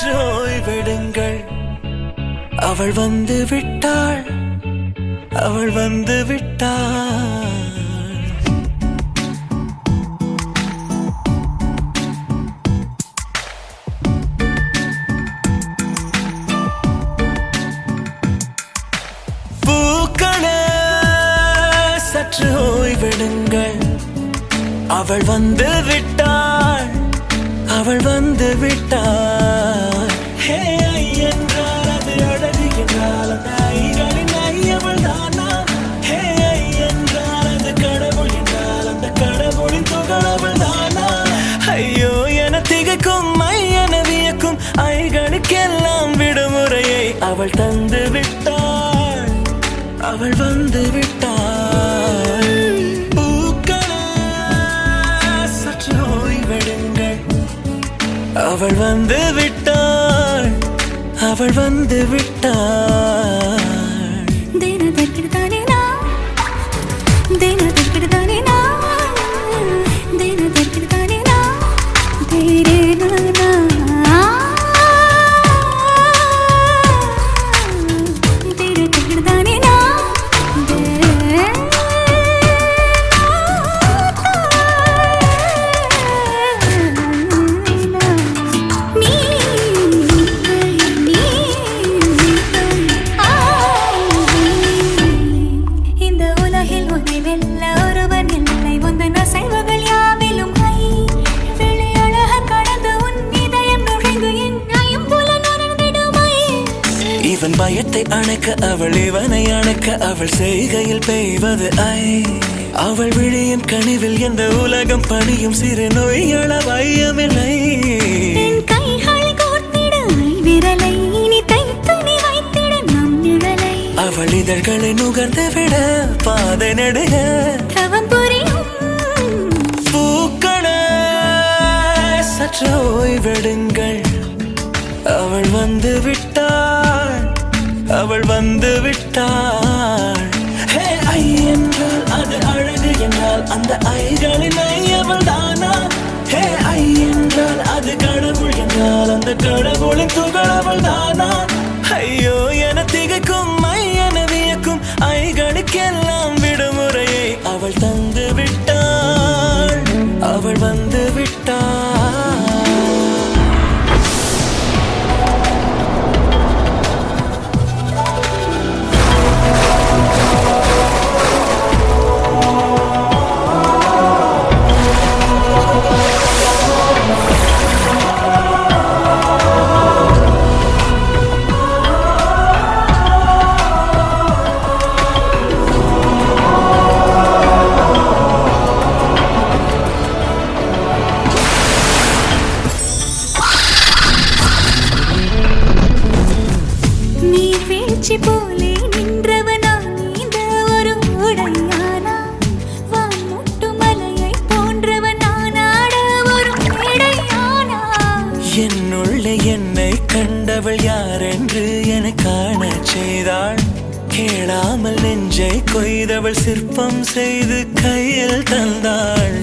சற்று ஓய்வெடுங்கள். அவள் வந்து விட்டாள், அவள் வந்து விட்டாள். பூக்களே சற்று ஓய்வெடுங்கள். அவள் வந்து விட்டாள், அவள் வந்து விட்டாள். ஹே ஐ என்றால் அது அழகு என்றால் அந்த ஐகளின் ஐ அவள் தானா? ஹே ஐ என்றால் அது கடவுள் என்றால் அந்த கடவுளின் துகள் அவள் தானா? ஐயோ என திகைக்கும் ஐ என வியக்கும் ஐகளுக்கெல்லாம் விடுமுறையை அவள் தந்து விட்டாள், அவள் வந்து விட்டாள். அவள் வந்து விட்டாள், அவள் வந்து விட்டாள். இவன் பயத்தை அணைக்க அவள் இவனை அணைக்க அவள் செய்கையில் பெய்வது ஐ. அவள் விழியின் கனிவில் எந்த உலகம் பணியும் சிறு நோய்கள வையமில்லை. அவள் இதழ்களை நுகர்ந்து விட பாதை நடுக பூக்களே சற்று ஓய்வெடுங்கள். அவள் வந்து விட்டாள், அவள் வந்து விட்டாள். ஹே ஐ என்றால் அது அழகு என்றால் அந்த ஐகளின் ஐ அவள் தானா? ஹே ஐ என்றால் அது கடவுள் என்றால் அந்த கடவுளின் துகள் அவள் தானா? ஐயோ என திகைக்கும் ஐ என வியக்கும் ஐகளுக்கெல்லாம் விடுமுறையை அவள் தந்து விட்டாள், அவள் வந்து விட்டாள். போலே நின்றவனா இந்த ஒரு உடையானா? வான்முட்டு மலையை போன்றவனானாட ஒரு மேடையானா? என்னுள்ளே என்னை கண்டவள் யாரென்று என காண செய்தாள். கேளாமல் நெஞ்சை கொய்தவள் சிற்பம் செய்து கையில் தந்தாள்.